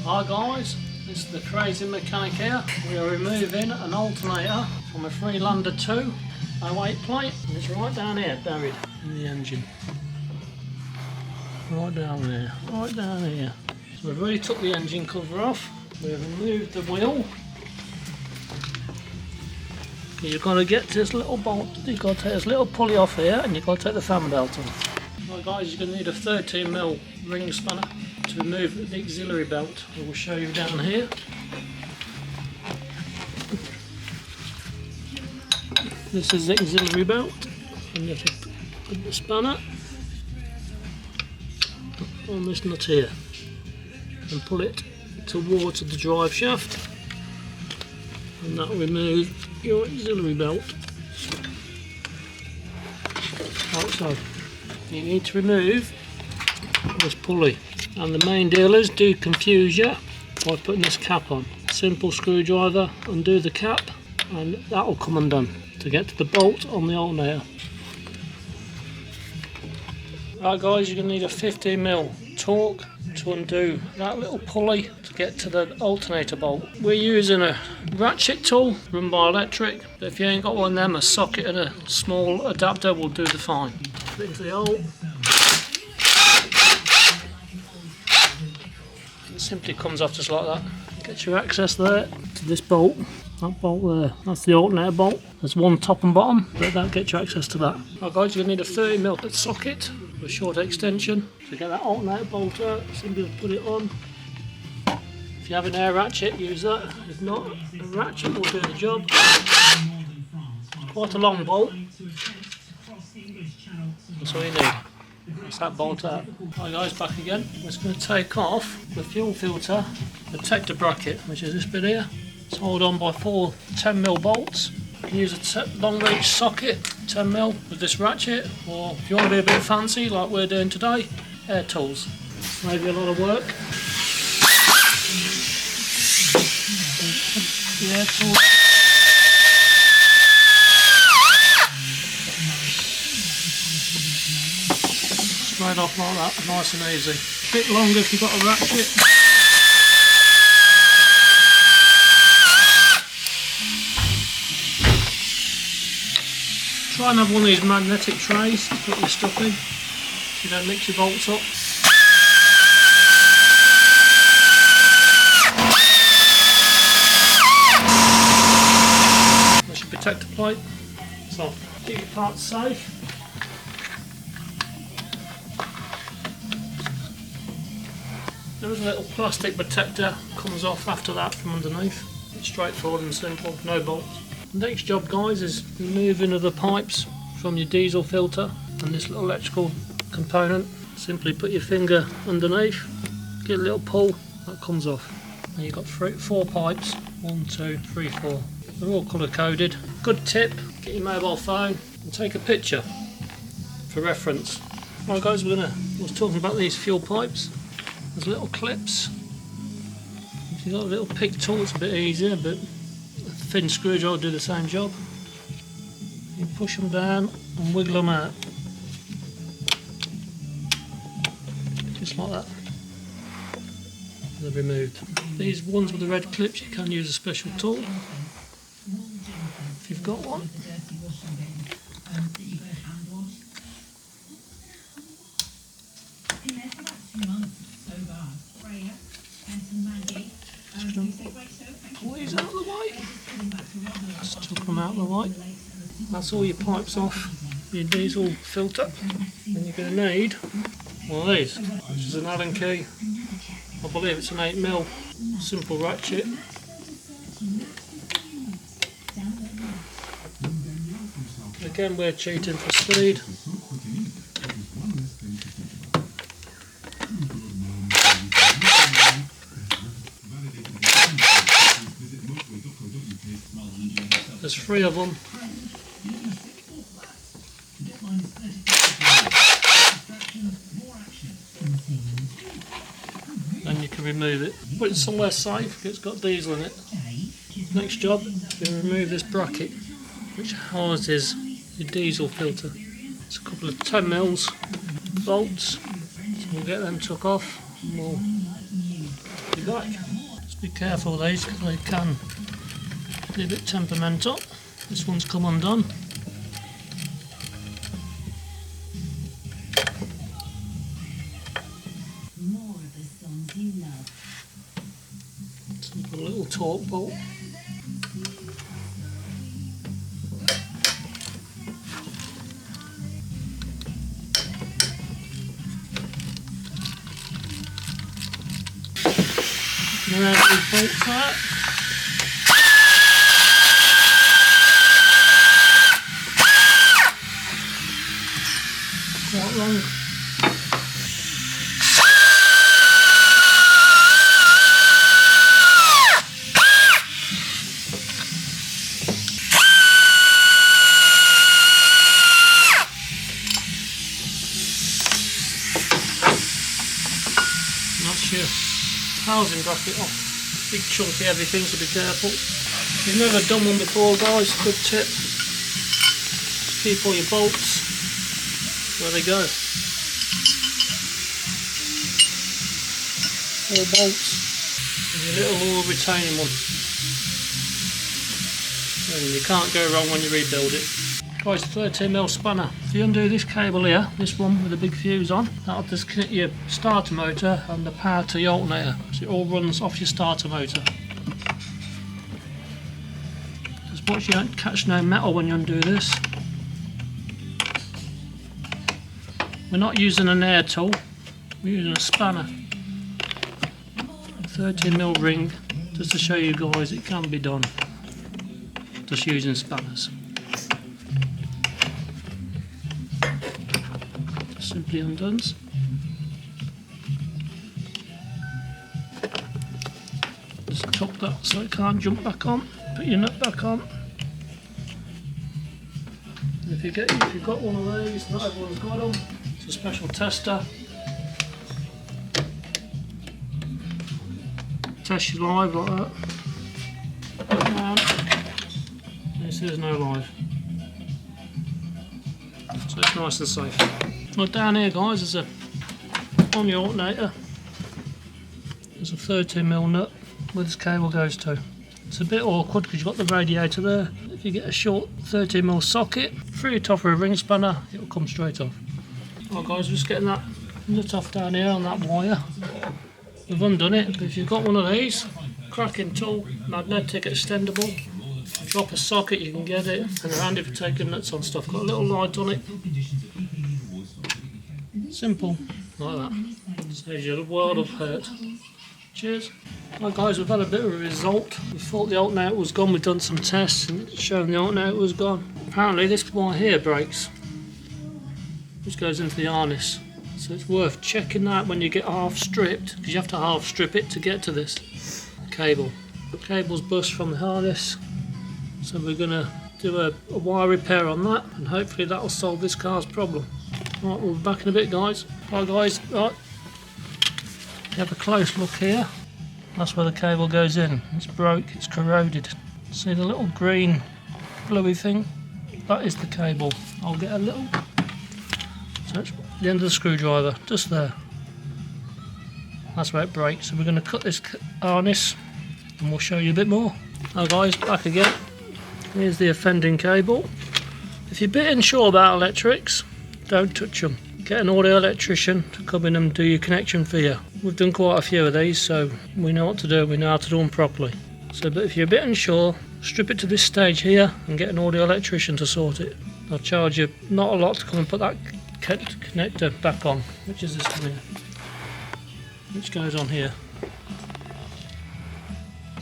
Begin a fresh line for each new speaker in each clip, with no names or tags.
Hi guys, this is the crazy mechanic here. We are removing an alternator from a Freelander 2 08 plate, and it's right down here, buried in the engine. Right down there, right down here. So we've already took the engine cover off, we've removed the wheel. You've got to get to this little bolt, you've got to take this little pulley off here, and you've got to take the fan belt off. Right guys, you're going to need a 13mm ring spanner to remove the auxiliary belt. I will show you down here. This is the auxiliary belt, and you have to put the spanner on this nut here and pull it towards the drive shaft, and that will remove your auxiliary belt. Like so. You need to remove this pulley, and the main dealers do confuse you by putting this cap on. Simple screwdriver, undo the cap, and that will come undone to get to the bolt on the alternator. Right guys, you're going to need a 15mm torque to undo that little pulley to get to the alternator bolt. We're using a ratchet tool run by electric, but if you ain't got one of them, a socket and a small adapter will do the fine. Put it into the hole. It simply comes off just like that. Get your access there to this bolt. That bolt there, that's the alternator bolt. There's one top and bottom, but that gets you access to that. Right guys, you're going to need a 30mm socket with a short extension. To get that alternator bolt out, simply put it on. If you have an air ratchet, use that. If not, a ratchet will do the job. It's quite a long bolt. That's all you need. That's that bolt out. Right guys, back again. We're just going to take off the fuel filter protector bracket, which is this bit here. It's held on by 4 10mm bolts. You can use a long reach socket, 10mm with this ratchet, or if you want to be a bit fancy like we're doing today, air tools. Save you a lot of work. The air tools. Straight off like that, nice and easy. A bit longer if you've got a ratchet. Try and have one of these magnetic trays to put your stuff in, so you don't mix your bolts up. That's your protector plate. So keep your parts safe. There is a little plastic protector, comes off after that from underneath. It's straightforward and simple, no bolts. The next job guys is removing of the pipes from your diesel filter and this little electrical component. Simply put your finger underneath, get a little pull, that comes off. And you've got 4 pipes, 1, 2, 3, 4. They're all colour coded. Good tip, get your mobile phone and take a picture for reference. Right guys, I was talking about these fuel pipes. There's little clips. If you've got a little pick tool, it's a bit easier, but a thin screwdriver will do the same job. You push them down and wiggle them out. Just like that. They're removed. These ones with the red clips, you can use a special tool if you've got one. Pull these out of the way. Just took them out of the way. That's all your pipes off your diesel filter. And you're going to need one of these, which is an Allen key. I believe it's an 8mm simple ratchet. Again, we're cheating for speed. There's 3 of them. Then you can remove it. Put it somewhere safe, it's got diesel in it. Next job, you remove this bracket, which houses your diesel filter. It's a couple of 10mm bolts. So we'll get them took off and we'll back. Just be careful of these because they can be a bit temperamental. This one's come undone. A little torque bolt. Around these bolts out. Quite long. That's your housing bracket off. Big chunky heavy thing, so be careful. If you've never done one before, guys, good tip. Just keep all your bolts where they go. 4 bolts and your little retaining one. And you can't go wrong when you rebuild it. Guys, 13mm spanner. If you undo this cable here, this one with the big fuse on, that'll disconnect your starter motor and the power to the alternator. So it all runs off your starter motor. Just watch you don't catch no metal when you undo this. We're not using an air tool, we're using a spanner. A 13mm ring, just to show you guys it can be done. Just using spanners. Simply undoes. Just tuck that so it can't jump back on. Put your nut back on. And if you've got one of these, not everyone's got them. It's a special tester. Test you live like that. Put it down. This is no live. So it's nice and safe. Well, down here, guys, on the alternator, there's a 13mm nut where this cable goes to. It's a bit awkward because you've got the radiator there. If you get a short 13mm socket, through it off with a ring spanner, it will come straight off. Well, guys, just getting that nut off down here on that wire. We've undone it, but if you've got one of these, cracking tool, magnetic extendable, drop a socket, you can get it, and they're handy for taking nuts on stuff. Got a little light on it. Simple, like that. Saves you a world of hurt. Cheers. Right, guys, we've had a bit of a result. We thought the alternator was gone. We've done some tests and it's shown the alternator was gone. Apparently this wire here breaks, which goes into the harness. So it's worth checking that when you get half stripped, because you have to half strip it to get to this cable. The cable's burst from the harness, so we're going to do a wire repair on that, and hopefully that will solve this car's problem. Right, we'll be back in a bit, guys. Right, guys, right. You have a close look here. That's where the cable goes in. It's broke, it's corroded. See the little green bluey thing? That is the cable. I'll get a little. So it's the end of the screwdriver, just there. That's where it breaks. So we're going to cut this harness and we'll show you a bit more. Now, guys, back again. Here's the offending cable. If you're a bit unsure about electrics, don't touch them. Get an audio electrician to come in and do your connection for you. We've done quite a few of these, so we know what to do, we know how to do them properly. So, but if you're a bit unsure, strip it to this stage here and get an audio electrician to sort it. They'll charge you not a lot to come and put that connector back on, which is this one here, which goes on here.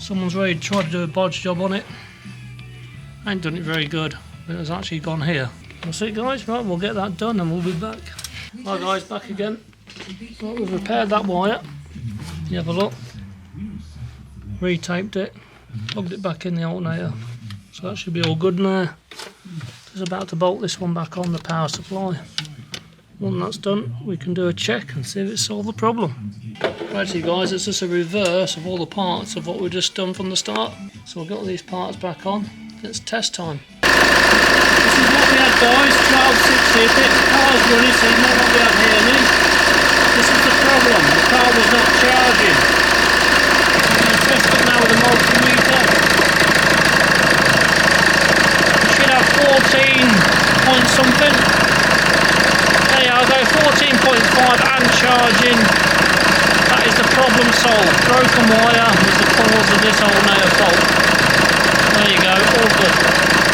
Someone's ready to try to do a bodge job on it. I ain't done it very good, but it's actually gone here. That's it, guys. Right, we'll get that done and we'll be back. Right, guys, back again. Right, we've repaired that wire. You have a look. Retaped it, plugged it back in the alternator. So that should be all good now. Just about to bolt this one back on the power supply. When that's done, we can do a check and see if it solved the problem. Right, so guys, it's just a reverse of all the parts of what we've just done from the start. So we've got these parts back on. It's test time. This is what we had, guys, 1260. If the car's running, so you might not be able to hear me. This is the problem, the car was not charging. solved. Broken wire was the cause of this alternator fault. There you go, all good.